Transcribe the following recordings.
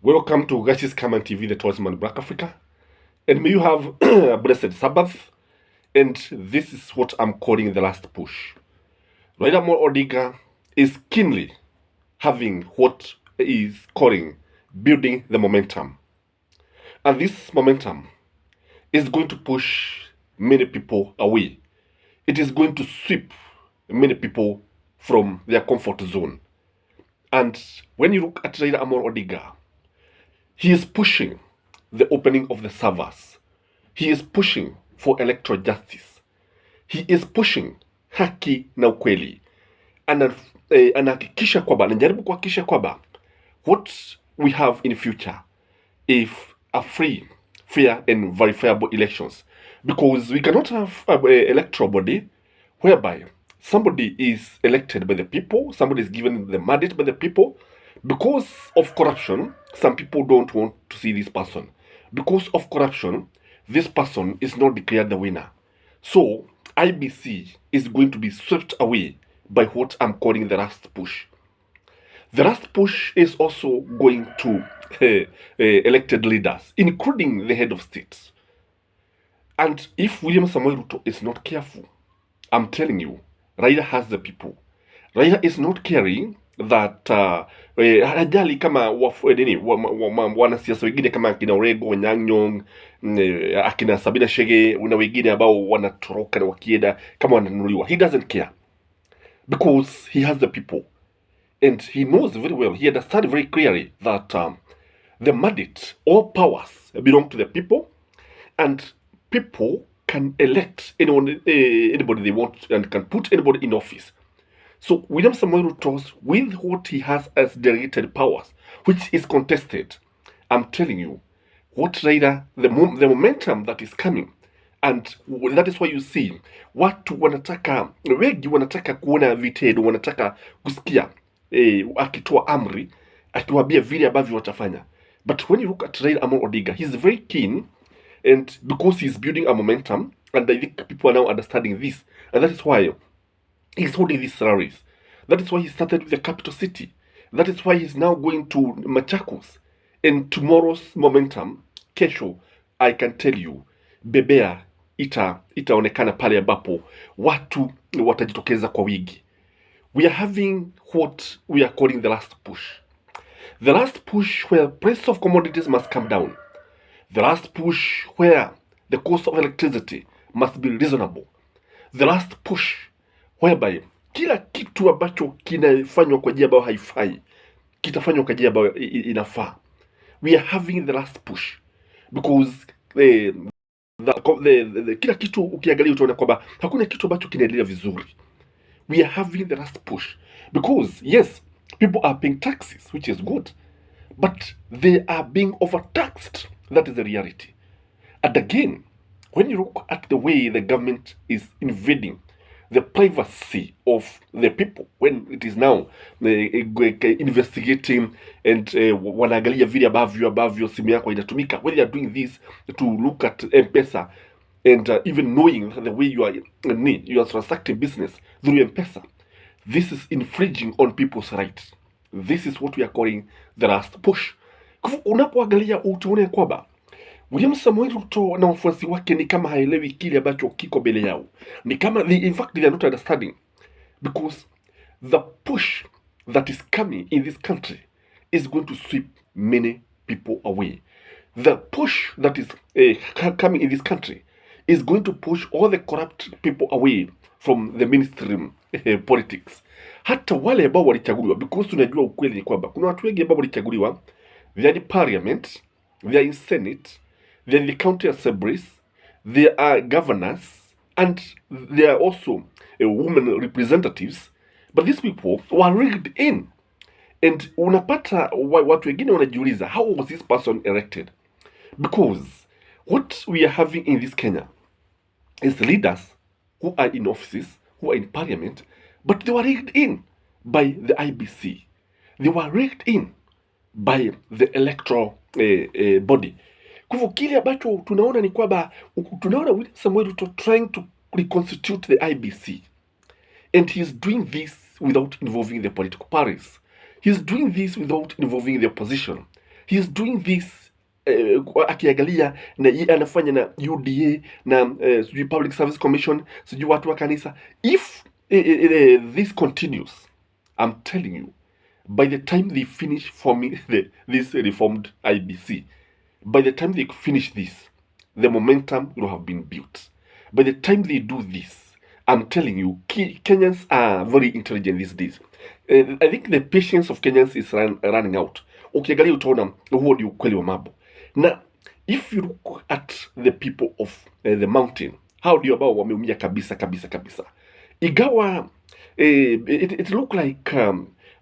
Welcome to Gash's Common TV, the Tourism and Black Africa. And may you have a blessed Sabbath. And this is what I'm calling the last push. Raila Odinga is keenly having what he is calling building the momentum. And this momentum is going to push many people away. It is going to sweep many people from their comfort zone. And when you look at Raila Odinga, he is pushing the opening of the servers. He is pushing for electoral justice. He is pushing haki na ukweli. Anahakikisha kwamba, anajaribu kuhakikisha kwamba what we have in future is a free, fair and verifiable elections. Because we cannot have an electoral body whereby somebody is elected by the people, somebody is given the mandate by the people. Because of corruption, some people don't want to see this person. Because of corruption, this person is not declared the winner. So, IBC is going to be swept away by what I'm calling the last push. The last push is also going to elected leaders, including the head of state. And if William Samoei Ruto is not careful, I'm telling you, Raila has the people. Raila is not caring that hajali kama wanasiasa wengine kama akina Orego Nyang'nyong, akina Sabina Chege na wengine ambao wanatoroka na wakienda kama wananunuliwa. He doesn't care because he has the people, and he knows very well, he understands very clearly that the mandate, all powers belong to the people, and people can elect anybody they want and can put anybody in office. So William Samoei Ruto, with what he has as delegated powers, which is contested, I'm telling you, what Raila, the momentum that is coming, and that is why you see watu wanataka, wengi wanataka kuona vitendo, wanataka kusikia akitoa amri, akiwaambia vile ambavyo watafanya. But when you look at Raila Odinga, he's very keen, and because he's building a momentum, and I think people are now understanding this, and that is why he's holding these salaries. That is why he started with the capital city. That is why he's now going to Machakos. And tomorrow's momentum, kesho, I can tell you, bebea itaonekana pale ambapo watu watajitokeza kwa wingi. We are having what we are calling the last push. The last push where price of commodities must come down. The last push where the cost of electricity must be reasonable. The last push whereby kila kitu ambacho kinafanywa kwa njia ambayo haifai kitafanywa kwa njia ambayo inafaa. We are having the last push because kila kitu ukiangalia utaona kwamba hakuna kitu ambacho kinaendelea vizuri. We are having the last push because yes, people are paying taxes, which is good, but they are being overtaxed. That is the reality. And again, when you look at the way the government is invading the privacy of the people, when it is now investigating and wanaangalia vile ambavyo simu yako inatumika, when they are doing this to look at M-Pesa and even knowing the way you are transacting business through M-Pesa, this is infringing on people's rights. This is what we are calling the last push. Unapoangalia utaona kwamba William Samoei Ruto na wafuasi wake ni kama haelewi kile ambacho kiko mbele yao. Ni kama in fact they are not understanding, because the push that is coming in this country is going to sweep many people away. The push that is coming in this country is going to push all the corrupt people away from the mainstream politics. Hata wale ambao walichaguliwa, because tunajua ukweli ni kwamba kuna watu wengi ambao walichaguliwa, they are in parliament, they are in senate, they are in the county assemblies, they are governors, and they are also women representatives, but these people were rigged in. And unapata watu wengine wanajiuliza, how was this person elected? Because what we are having in this Kenya is leaders who are in offices, who are in parliament, but they were rigged in by the IBC. They were rigged in by the electoral body. Kwa hivyo kile ambacho tunaona ni kwamba tunaona William Samoei Ruto trying to reconstitute the IBC, and he's doing this without involving the political parties. He's doing this without involving the opposition. He's doing this akiangalia na anafanya na UDA na sijui Public Service Commission, sijui watu wa kanisa. If this continues, I'm telling you, by the time they finish forming this reformed IBC, by the time they finish this, the momentum will have been built. By the time they do this, I'm telling you, Kenyans are very intelligent these days. I think the patience of Kenyans is running out. Ukiangalia utaona huo ndio ukweli wa mambo. Na if you look at the people of the mountain, how ndio ambao wameumia kabisa. Igawa it look like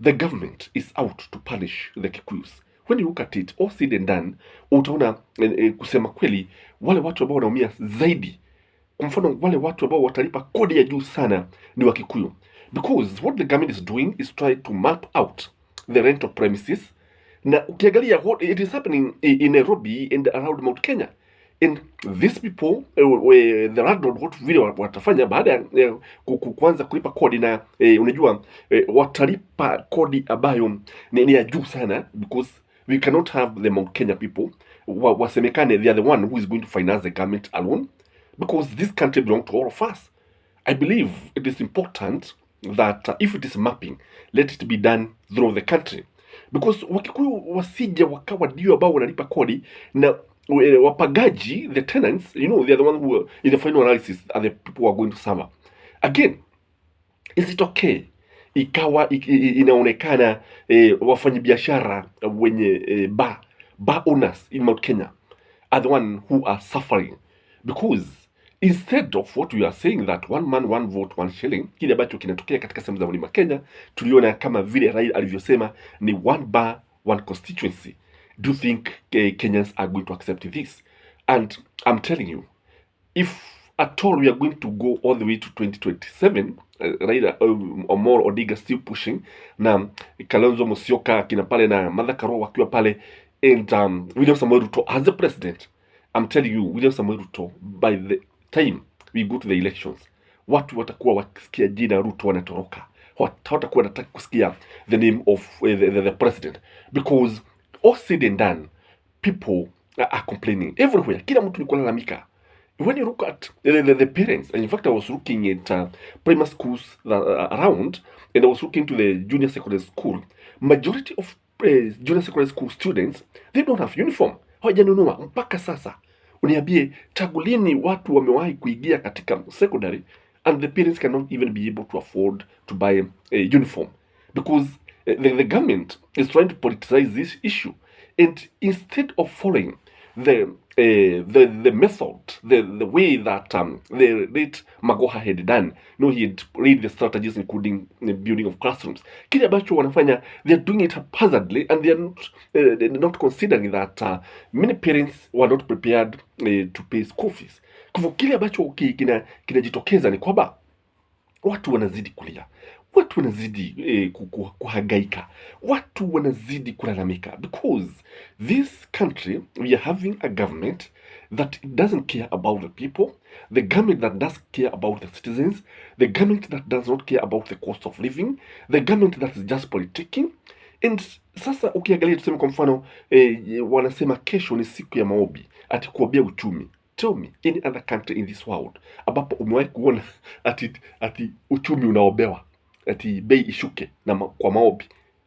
the government is out to punish the Kikuyus. When you look at it, all said and done, utaona kusema kweli wale watu ambao wanaumia zaidi, kwa mfano wale watu ambao watalipa kodi ya juu sana ni wa Kikuyu, because what the government is doing is try to map out the rental premises. Na ukiangalia what it is happening in Nairobi and around Mount Kenya, and these people the landlord what vile watafanya baada ya kuanza kulipa kodi na unajua watalipa kodi ambayo ni ya juu sana, because we cannot have the Mount Kenya people wasemekane they are the one who is going to finance the government alone, because this country belongs to all of us. I believe it is important that if it is mapping, let it be done through the country, because Wakikuyu wasije wakawa ndio ambao wanalipa kodi na wapagaji, the tenants, you know, they are the one who in the final analysis are the people who are going to suffer. Again, is it okay ikawa inaonekana wafanyabiashara wenye bar owners in Mount Kenya are the one who are suffering, because instead of what we are saying that one man one vote one shilling, kile ambacho kinatokea katika sehemu za mlima Kenya, tuliona kama vile Raila alivyosema ni one bar one constituency. Do you think Kenyans are going to accept this? And I'm telling you, if at all we are going to go all the way to 2027, Raila Omolo Odinga still pushing, na Kalonzo Musyoka kina pale na Martha Karua wakiwa pale, and William Samoei Ruto as the president, I'm telling you, William Samoei Ruto, by the time we go to the elections, watu watakuwa wakisikia jina Ruto wanatoroka, hawatakuwa wanataka kusikia the name of the president, because all said and done, people are complaining everywhere. Kila mtu ni kulalamika. When you look at the parents, and in fact I was looking at primary schools around, and I was looking to the junior secondary school, majority of junior secondary school students, they don't have uniform. Hawajanunua mpaka sasa. Uniambie tangu lini watu wamewahi kuingia katika secondary and the parents cannot even be able to afford to buy a uniform, because the government is trying to politicize this issue, and instead of following the method, the way that the late Magoha had done, you know, he had laid the strategies including the building of classrooms. Kile ambacho wanafanya, they are doing it haphazardly, and they are not considering that many parents were not prepared to pay school fees. Kwa hivyo kile ambacho kinajitokeza ni kwamba watu wanazidi kulia, watu wanazidi kuhangaika, watu wanazidi kulalamika, because this country, we are having a government that doesn't care about the people, the government that does care about the citizens, the government that does not care about the cost of living, the government that is just politicking. And sasa ukiangalia tuseme kwa mfano wanasema kesho ni siku ya maombi ati kuombea uchumi. Tell me any other country in this world ambapo umewahi kuona ati uchumi unaombewa, ati bei ishuke na kwa maombi?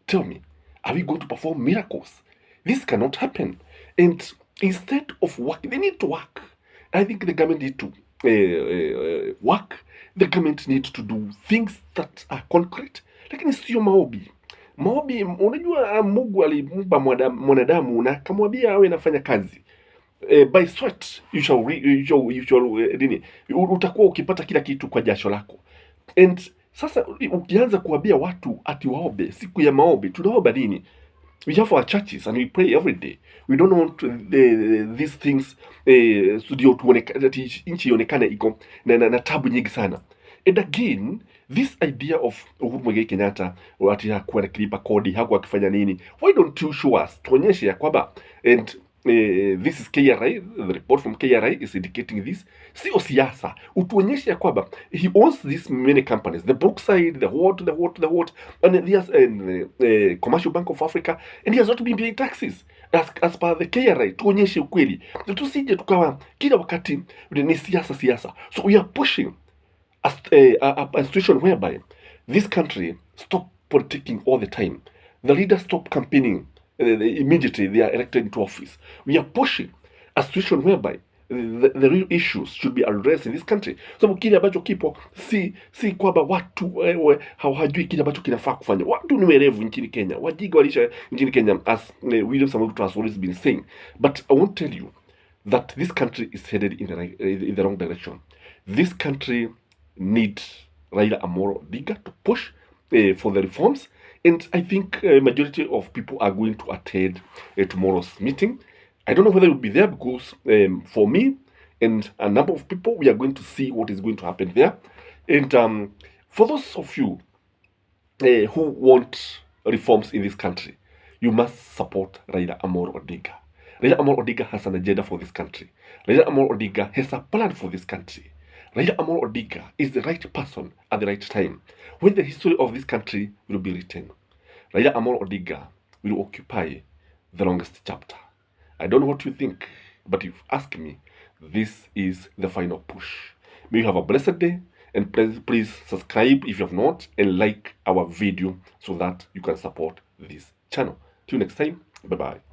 Tell me, are we going to perform miracles? This cannot happen. And instead of work, they need to work. I think the government need to work. The government needs to do things that are concrete. Lakini sio maombi. Maombi, unajua Mungu alimumba mwanadamu na akamwambia awe anafanya kazi. By sweat you shall utakuwa ukipata kila kitu kwa jasho lako. And sasa ukianza kuambia watu ati waombe siku ya maombi, tunaomba nini? We have our churches and we pray every day. We don't want these things studio tuonekane ati nchi ionekane iko na tabu nyingi sana. And again, this idea of Uhuru Muigai Kenyatta ati hakuwa akilipa kodi, hakuwa akifanya nini, why don't you show us, tuonyeshe ya kwamba, and this is KRI, the report from KRI is indicating this. Sio siasa, utuonyeshe ya kwamba he owns these many companies, the Brookside, the what, and he has the Commercial Bank of Africa, and he has not been paying taxes as per the KRI. Tuonyeshe ukweli, tusije tukawa kila wakati ni siasa. So we are pushing a situation whereby this country stop politicking all the time. The leaders stop campaigning immediately they are elected into office. We are pushing a situation whereby the real issues should be addressed in this country. So kile ambacho kipo si kwamba watu hawajui kile ambacho kinafaa kufanya. Watu ni werevu nchini Kenya, wajiga walisha nchini Kenya, as William Samoei Ruto has always been saying. But I won't tell you that this country is headed in the wrong direction. This country needs Raila Amolo Odinga to push for the reforms, and I think majority of people are going to attend tomorrow's meeting. I don't know whether it will be there because for me and a number of people, we are going to see what is going to happen there. And for those of you who want reforms in this country, you must support Raila Amolo Odinga. Raila Amolo Odinga has an agenda for this country. Raila Amolo Odinga has a plan for this country. Raila Amolo Odinga is the right person at the right time, when the history of this country will be written. Raila Amolo Odinga will occupy the longest chapter. I don't know what you think, but if you ask me, this is the final push. May you have a blessed day, and please subscribe if you have not, and like our video so that you can support this channel. Till next time, bye-bye.